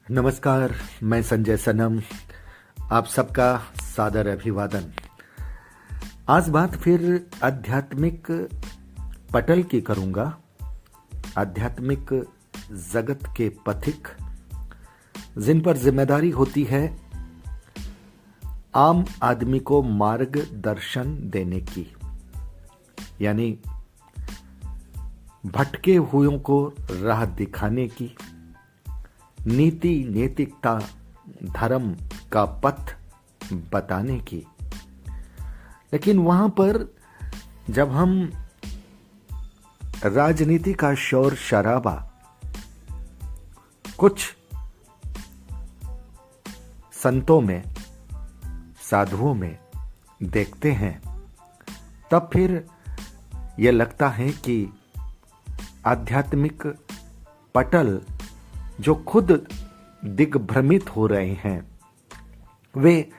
नमस्कार, मैं संजय सनम, आप सबका सादर अभिवादन। आज बात फिर आध्यात्मिक पटल की करूंगा। आध्यात्मिक जगत के पथिक जिन पर जिम्मेदारी होती है आम आदमी को मार्गदर्शन देने की, यानी भटके हुओं को राह दिखाने की, नीति नैतिकता धर्म का पथ बताने की। लेकिन वहां पर जब हम राजनीति का शोर शराबा कुछ संतों में, साधुओं में देखते हैं, तब फिर यह लगता है कि आध्यात्मिक पटल जो खुद दिग्भ्रमित हो रहे हैं वे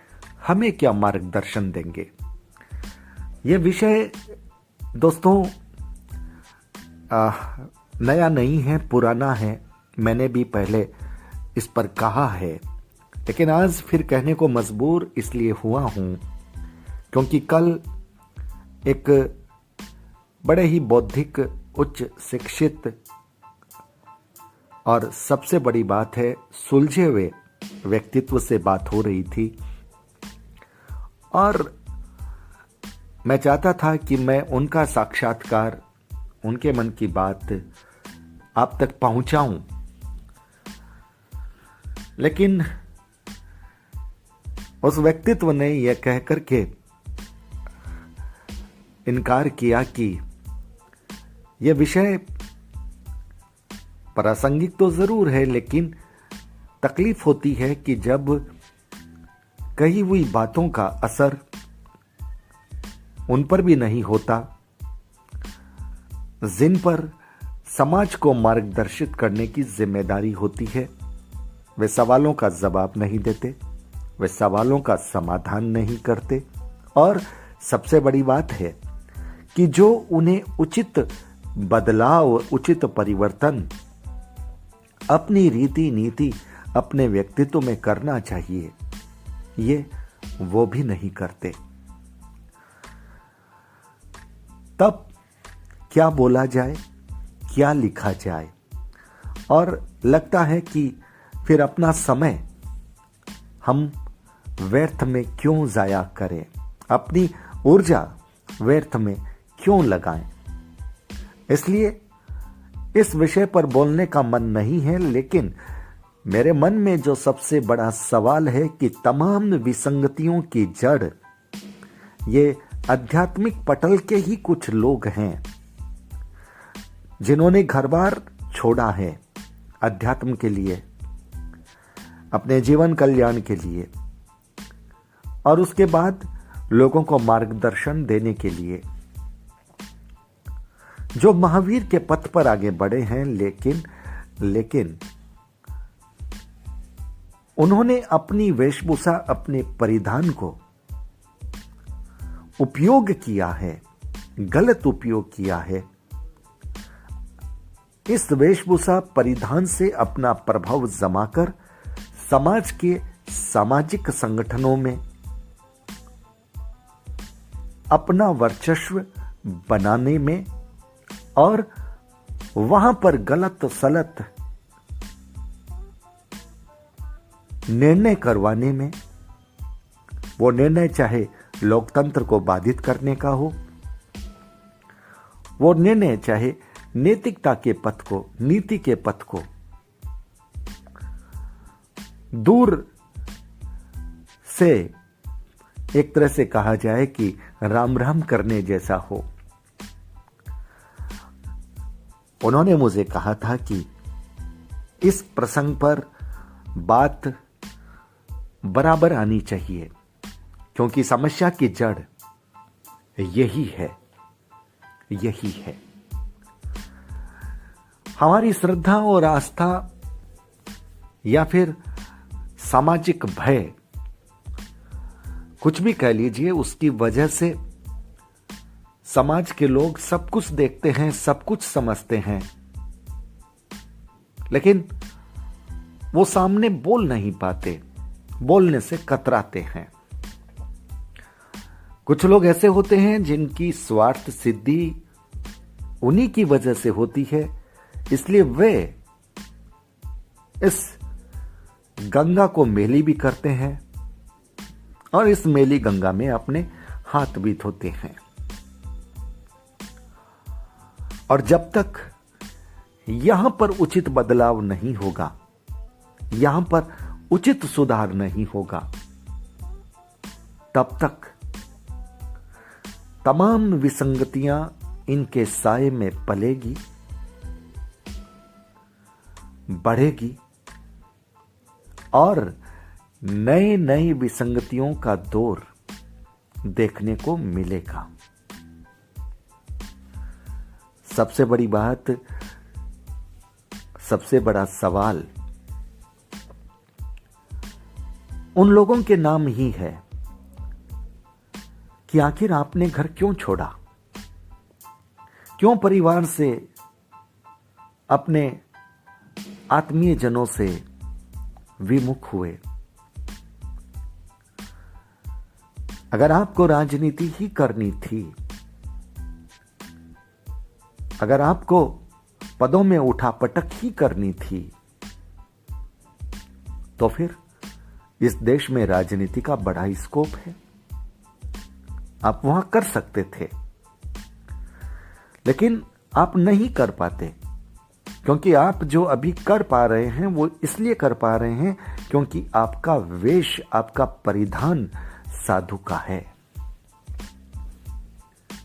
हमें क्या मार्गदर्शन देंगे। यह विषय दोस्तों नया नहीं है, पुराना है। मैंने भी पहले इस पर कहा है, लेकिन आज फिर कहने को मजबूर इसलिए हुआ हूं क्योंकि कल एक बड़े ही बौद्धिक, उच्च शिक्षित और सबसे बड़ी बात है सुलझे हुए व्यक्तित्व से बात हो रही थी और मैं चाहता था कि मैं उनका साक्षात्कार, उनके मन की बात आप तक पहुंचाऊं। लेकिन उस व्यक्तित्व ने यह कह करके इनकार किया कि यह विषय प्रासंगिक तो जरूर है, लेकिन तकलीफ होती है कि जब कही हुई बातों का असर उन पर भी नहीं होता, जिन पर समाज को मार्गदर्शित करने की जिम्मेदारी होती है। वे सवालों का जवाब नहीं देते, वे सवालों का समाधान नहीं करते और सबसे बड़ी बात है कि जो उन्हें उचित बदलाव, उचित परिवर्तन अपनी रीति नीति, अपने व्यक्तित्व में करना चाहिए, ये वो भी नहीं करते। तब क्या बोला जाए, क्या लिखा जाए, और लगता है कि फिर अपना समय हम व्यर्थ में क्यों जाया करें, अपनी ऊर्जा व्यर्थ में क्यों लगाएं। इसलिए इस विषय पर बोलने का मन नहीं है, लेकिन मेरे मन में जो सबसे बड़ा सवाल है कि तमाम विसंगतियों की जड़ ये आध्यात्मिक पटल के ही कुछ लोग हैं जिन्होंने घर बार छोड़ा है अध्यात्म के लिए, अपने जीवन कल्याण के लिए, और उसके बाद लोगों को मार्गदर्शन देने के लिए, जो महावीर के पथ पर आगे बढ़े हैं। लेकिन उन्होंने अपनी वेशभूषा, अपने परिधान को उपयोग किया है, गलत उपयोग किया है। इस वेशभूषा परिधान से अपना प्रभाव जमाकर समाज के सामाजिक संगठनों में अपना वर्चस्व बनाने में और वहां पर गलत सलत निर्णय करवाने में, वो निर्णय चाहे लोकतंत्र को बाधित करने का हो, वो निर्णय चाहे नैतिकता के पथ को, नीति के पथ को दूर से एक तरह से कहा जाए कि राम राम करने जैसा हो। उन्होंने मुझे कहा था कि इस प्रसंग पर बात बराबर आनी चाहिए, क्योंकि समस्या की जड़ यही है। हमारी श्रद्धा और आस्था या फिर सामाजिक भय, कुछ भी कह लीजिए, उसकी वजह से समाज के लोग सब कुछ देखते हैं, सब कुछ समझते हैं, लेकिन वो सामने बोल नहीं पाते, बोलने से कतराते हैं। कुछ लोग ऐसे होते हैं जिनकी स्वार्थ सिद्धि उन्हीं की वजह से होती है, इसलिए वे इस गंगा को मेली भी करते हैं और इस मेली गंगा में अपने हाथ भी धोते हैं। और जब तक यहां पर उचित बदलाव नहीं होगा, यहां पर उचित सुधार नहीं होगा, तब तक तमाम विसंगतियां इनके साए में पलेगी, बढ़ेगी और नए नई विसंगतियों का दौर देखने को मिलेगा। सबसे बड़ी बात, सबसे बड़ा सवाल उन लोगों के नाम ही है कि आखिर आपने घर क्यों छोड़ा, क्यों परिवार से, अपने आत्मीय जनों से विमुख हुए। अगर आपको राजनीति ही करनी थी, अगर आपको पदों में उठापटक ही करनी थी, तो फिर इस देश में राजनीति का बड़ा स्कोप है, आप वहां कर सकते थे। लेकिन आप नहीं कर पाते, क्योंकि आप जो अभी कर पा रहे हैं वो इसलिए कर पा रहे हैं क्योंकि आपका वेश, आपका परिधान साधु का है।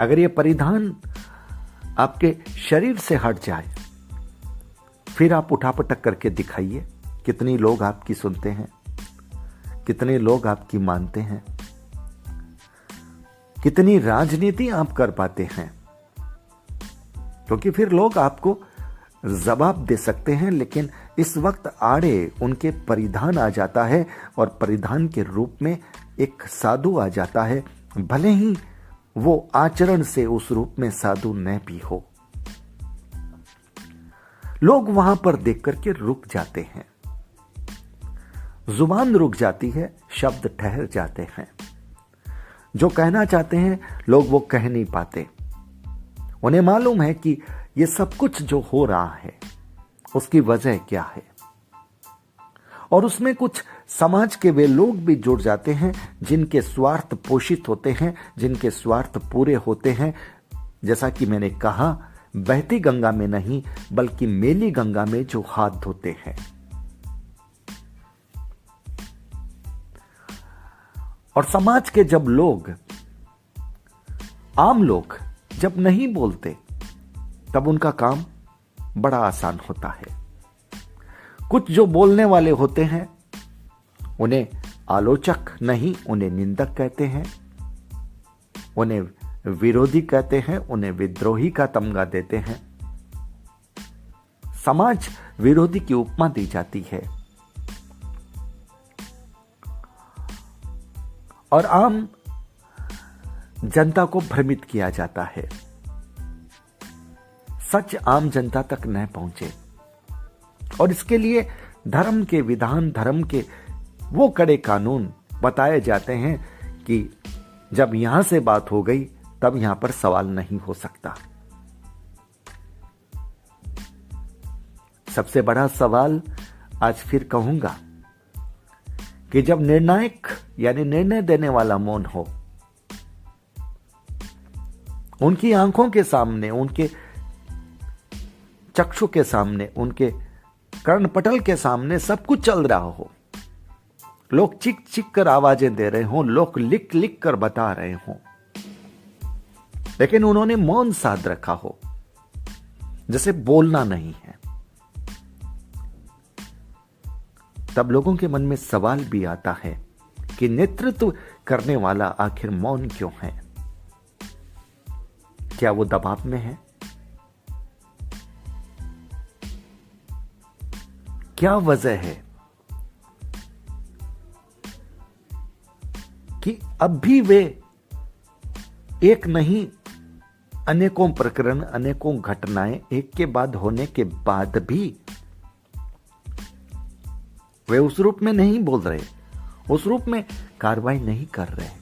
अगर ये परिधान आपके शरीर से हट जाए, फिर आप उठापटक करके दिखाइए, कितने लोग आपकी सुनते हैं, कितने लोग आपकी मानते हैं, कितनी राजनीति आप कर पाते हैं। क्योंकि फिर लोग आपको जवाब दे सकते हैं, लेकिन इस वक्त आड़े उनके परिधान आ जाता है और परिधान के रूप में एक साधु आ जाता है, भले ही वो आचरण से उस रूप में साधु न भी हो। लोग वहां पर देख करके रुक जाते हैं, जुबान रुक जाती है, शब्द ठहर जाते हैं। जो कहना चाहते हैं लोग वो कह नहीं पाते। उन्हें मालूम है कि ये सब कुछ जो हो रहा है उसकी वजह क्या है, और उसमें कुछ समाज के वे लोग भी जुड़ जाते हैं जिनके स्वार्थ पोषित होते हैं, जिनके स्वार्थ पूरे होते हैं। जैसा कि मैंने कहा, बहती गंगा में नहीं बल्कि मेली गंगा में जो हाथ धोते हैं। और समाज के जब लोग, आम लोग जब नहीं बोलते, तब उनका काम बड़ा आसान होता है। कुछ जो बोलने वाले होते हैं उन्हें आलोचक नहीं, उन्हें निंदक कहते हैं, उन्हें विरोधी कहते हैं, उन्हें विद्रोही का तमगा देते हैं। समाज विरोधी की उपमा दी जाती है और आम जनता को भ्रमित किया जाता है। सच आम जनता तक न पहुंचे, और इसके लिए धर्म के विधान, धर्म के वो कड़े कानून बताए जाते हैं कि जब यहां से बात हो गई तब यहां पर सवाल नहीं हो सकता। सबसे बड़ा सवाल आज फिर कहूंगा कि जब निर्णायक यानी निर्णय देने वाला मौन हो, उनकी आंखों के सामने, उनके चक्षु के सामने, उनके कर्णपटल के सामने सब कुछ चल रहा हो, लोग चिक चिक कर आवाजें दे रहे हों, लोग लिख लिख कर बता रहे हों, लेकिन उन्होंने मौन साध रखा हो, जैसे बोलना नहीं है, तब लोगों के मन में सवाल भी आता है कि नेतृत्व करने वाला आखिर मौन क्यों है? क्या वो दबाव में है? क्या वजह है कि अब भी वे एक नहीं, अनेकों प्रकरण, अनेकों घटनाएं एक के बाद होने के बाद भी वे उस रूप में नहीं बोल रहे, उस रूप में कार्रवाई नहीं कर रहे।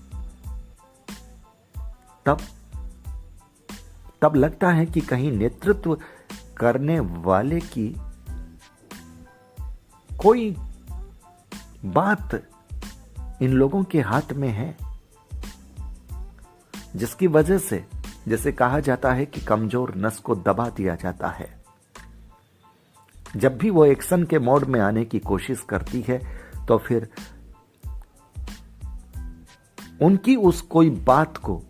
तब लगता है कि कहीं नेतृत्व करने वाले की कोई बात इन लोगों के हाथ में है, जिसकी वजह से जैसे कहा जाता है कि कमजोर नस को दबा दिया जाता है। जब भी वो एक्शन के मोड में आने की कोशिश करती है तो फिर उनकी उस कोई बात को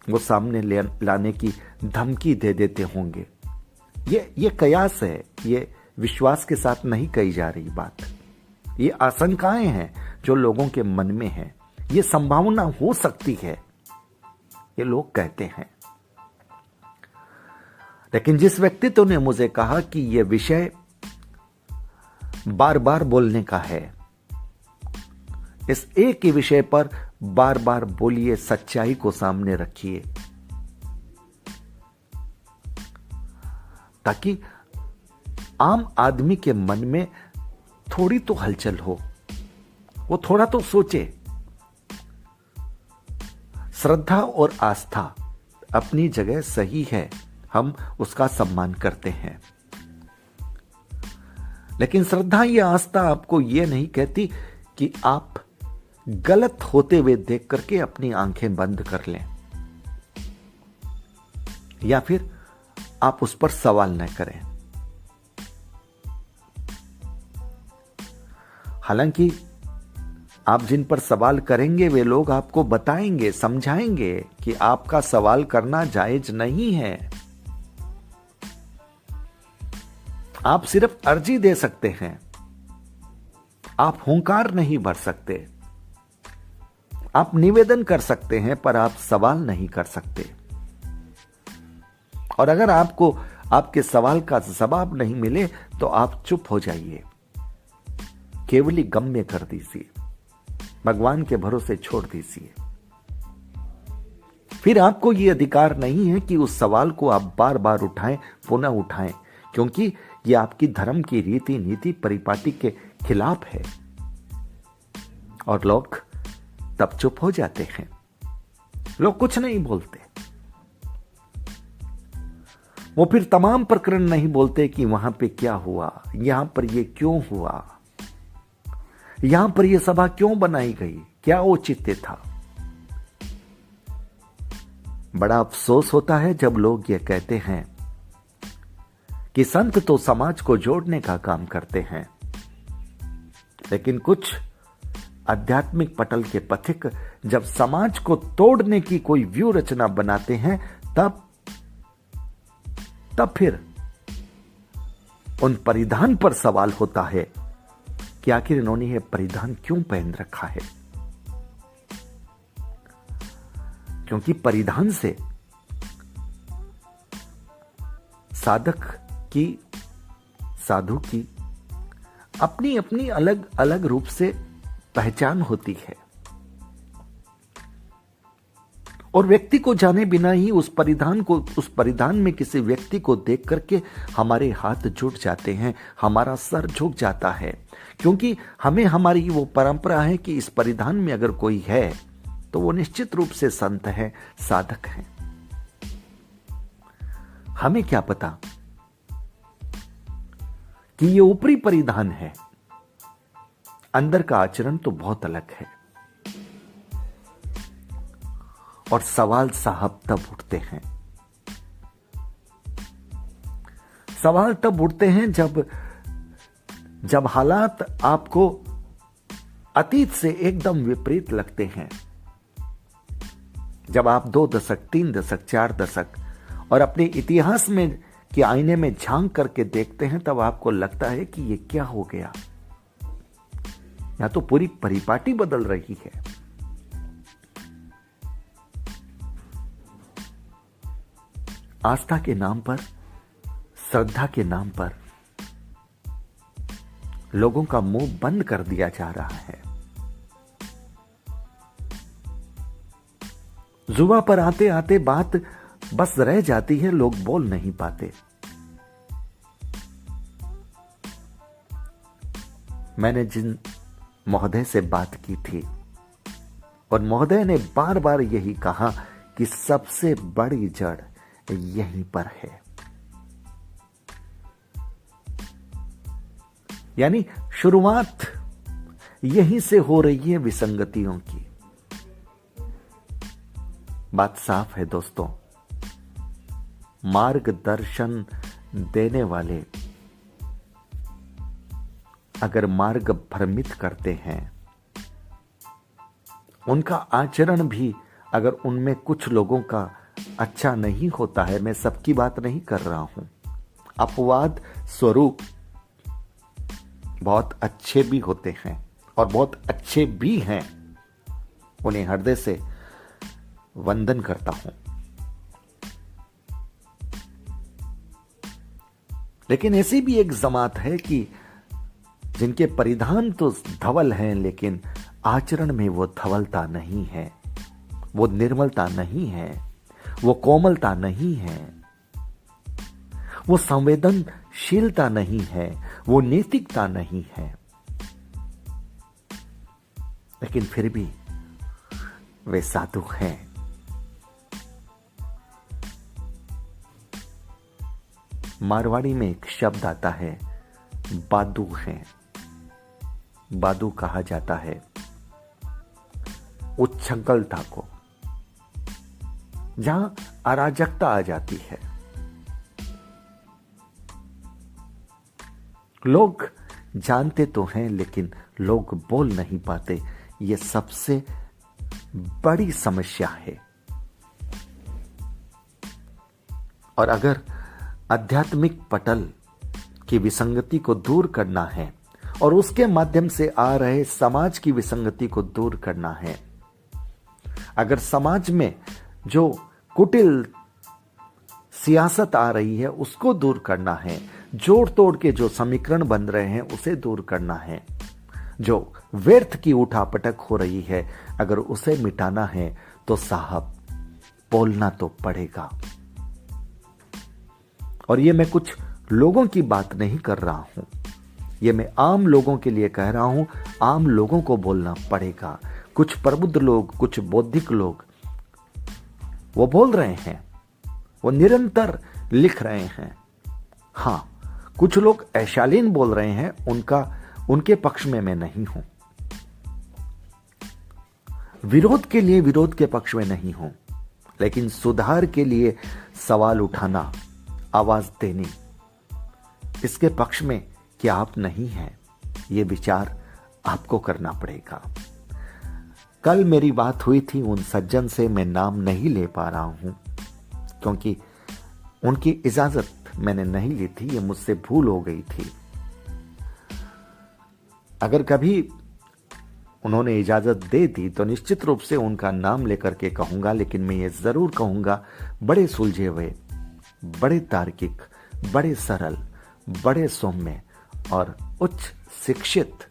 वो सामने लाने की धमकी दे देते होंगे। ये कयास है, ये विश्वास के साथ नहीं कही जा रही बात। ये आशंकाएं हैं जो लोगों के मन में है, ये संभावना हो सकती है, ये लोग कहते हैं। लेकिन जिस व्यक्तित्व ने मुझे कहा कि यह विषय बार बार बोलने का है, इस एक ही विषय पर बार बार बोलिए, सच्चाई को सामने रखिए, ताकि आम आदमी के मन में थोड़ी तो हलचल हो, वो थोड़ा तो सोचे। श्रद्धा और आस्था अपनी जगह सही है, हम उसका सम्मान करते हैं। लेकिन श्रद्धा या आस्था आपको यह नहीं कहती कि आप गलत होते हुए देख करके अपनी आंखें बंद कर लें, या फिर आप उस पर सवाल न करें। हालांकि आप जिन पर सवाल करेंगे वे लोग आपको बताएंगे, समझाएंगे कि आपका सवाल करना जायज नहीं है। आप सिर्फ अर्जी दे सकते हैं, आप हुंकार नहीं भर सकते। आप निवेदन कर सकते हैं पर आप सवाल नहीं कर सकते। और अगर आपको आपके सवाल का जवाब नहीं मिले तो आप चुप हो जाइए, केवली गम्य कर दीजिए, भगवान के भरोसे छोड़ दीजिए। फिर आपको यह अधिकार नहीं है कि उस सवाल को आप बार बार उठाएं, पुनः उठाएं, क्योंकि यह आपकी धर्म की रीति नीति परिपाटी के खिलाफ है। और लोग तब चुप हो जाते हैं, लोग कुछ नहीं बोलते। वो फिर तमाम प्रकरण नहीं बोलते कि वहां पे क्या हुआ, यहां पर ये क्यों हुआ, यहां पर यह सभा क्यों बनाई गई, क्या औचित्य था। बड़ा अफसोस होता है जब लोग ये कहते हैं कि संत तो समाज को जोड़ने का काम करते हैं, लेकिन कुछ आध्यात्मिक पटल के पथिक जब समाज को तोड़ने की कोई व्यूह रचना बनाते हैं, तब फिर उन परिधान पर सवाल होता है कि आखिर इन्होंने यह परिधान क्यों पहन रखा है। क्योंकि परिधान से साधक की, साधु की अपनी अपनी अलग अलग रूप से पहचान होती है, और व्यक्ति को जाने बिना ही उस परिधान में किसी व्यक्ति को देख करके हमारे हाथ जुट जाते हैं, हमारा सर झुक जाता है। क्योंकि हमें हमारी वो परंपरा है कि इस परिधान में अगर कोई है तो वो निश्चित रूप से संत है, साधक है। हमें क्या पता कि ये ऊपरी परिधान है, अंदर का आचरण तो बहुत अलग है। और सवाल साहब तब उठते हैं, सवाल तब उठते हैं जब हालात आपको अतीत से एकदम विपरीत लगते हैं। जब आप 2 दशक, 3 दशक, 4 दशक और अपने इतिहास में के आईने में झांक करके देखते हैं, तब आपको लगता है कि ये क्या हो गया, या तो पूरी परिपाटी बदल रही है। आस्था के नाम पर, श्रद्धा के नाम पर लोगों का मुंह बंद कर दिया जा रहा है। जुबा पर आते आते बात बस रह जाती है, लोग बोल नहीं पाते। मैंने जिन महोदय से बात की थी और महोदय ने बार बार यही कहा कि सबसे बड़ी जड़ यहीं पर है। यानी शुरुआत यहीं से हो रही है विसंगतियों की। बात साफ है दोस्तों, मार्गदर्शन देने वाले अगर मार्ग भ्रमित करते हैं, उनका आचरण भी अगर उनमें कुछ लोगों का अच्छा नहीं होता है, मैं सबकी बात नहीं कर रहा हूं, अपवाद स्वरूप बहुत अच्छे भी होते हैं और बहुत अच्छे भी हैं, उन्हें हृदय से वंदन करता हूं। लेकिन ऐसी भी एक जमात है कि जिनके परिधान तो धवल हैं, लेकिन आचरण में वो धवलता नहीं है, वो निर्मलता नहीं है, वो कोमलता नहीं है, वो संवेदनशीलता नहीं है, वो नैतिकता नहीं है। लेकिन फिर भी वे साधु हैं। मारवाड़ी में एक शब्द आता है, बादू हैं। बादू कहा जाता है उच्छृंखलता को, जहां अराजकता आ जाती है। लोग जानते तो हैं लेकिन लोग बोल नहीं पाते, यह सबसे बड़ी समस्या है। और अगर आध्यात्मिक पटल की विसंगति को दूर करना है और उसके माध्यम से आ रहे समाज की विसंगति को दूर करना है, अगर समाज में जो कुटिल सियासत आ रही है उसको दूर करना है, जोड़ तोड़ के जो समीकरण बन रहे हैं उसे दूर करना है, जो व्यर्थ की उठापटक हो रही है अगर उसे मिटाना है, तो साहब बोलना तो पड़ेगा। और ये मैं कुछ लोगों की बात नहीं कर रहा हूं, ये मैं आम लोगों के लिए कह रहा हूं। आम लोगों को बोलना पड़ेगा। कुछ प्रबुद्ध लोग, कुछ बौद्धिक लोग वो बोल रहे हैं, वो निरंतर लिख रहे हैं। हां, कुछ लोग अशालीन बोल रहे हैं, उनके पक्ष में मैं नहीं हूं। विरोध के लिए विरोध के पक्ष में नहीं हूं, लेकिन सुधार के लिए सवाल उठाना, आवाज देनी, इसके पक्ष में क्या आप नहीं हैं, यह विचार आपको करना पड़ेगा। कल मेरी बात हुई थी उन सज्जन से, मैं नाम नहीं ले पा रहा हूं क्योंकि उनकी इजाजत मैंने नहीं ली थी, ये मुझसे भूल हो गई थी। अगर कभी उन्होंने इजाजत दे दी तो निश्चित रूप से उनका नाम लेकर के कहूंगा, लेकिन मैं ये जरूर कहूंगा, बड़े सुलझे हुए, बड़े तार्किक, बड़े सरल, बड़े सौम्य और उच्च शिक्षित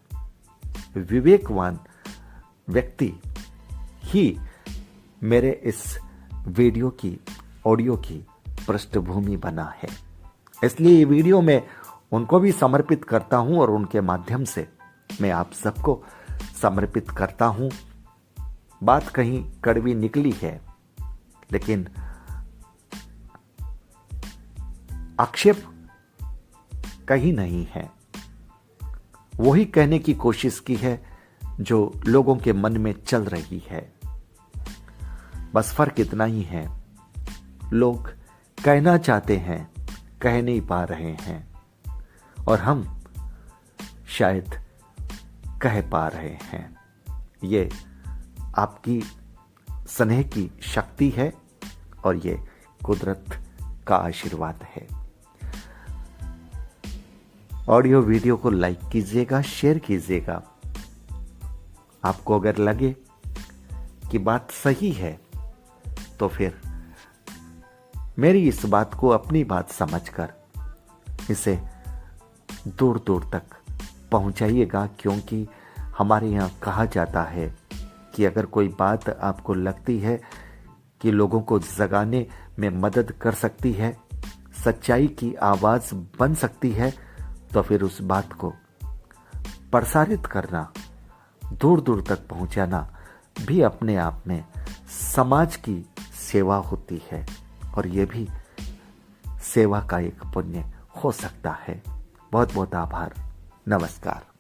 विवेकवान व्यक्ति ही मेरे इस वीडियो की, ऑडियो की पृष्ठभूमि बना है। इसलिए ये वीडियो मैं उनको भी समर्पित करता हूं और उनके माध्यम से मैं आप सबको समर्पित करता हूं। बात कहीं कड़वी निकली है, लेकिन आक्षेप कहीं नहीं है। वही कहने की कोशिश की है जो लोगों के मन में चल रही है। बस फर्क इतना ही है, लोग कहना चाहते हैं, कह नहीं पा रहे हैं, और हम शायद कह पा रहे हैं। ये आपकी स्नेह की शक्ति है और ये कुदरत का आशीर्वाद है। ऑडियो वीडियो को लाइक कीजिएगा, शेयर कीजिएगा। आपको अगर लगे कि बात सही है तो फिर मेरी इस बात को अपनी बात समझकर इसे दूर दूर तक पहुंचाइएगा, क्योंकि हमारे यहाँ कहा जाता है कि अगर कोई बात आपको लगती है कि लोगों को जगाने में मदद कर सकती है, सच्चाई की आवाज बन सकती है, तो फिर उस बात को प्रसारित करना, दूर दूर तक पहुंचाना भी अपने आप में समाज की सेवा होती है और ये भी सेवा का एक पुण्य हो सकता है। बहुत बहुत आभार। नमस्कार।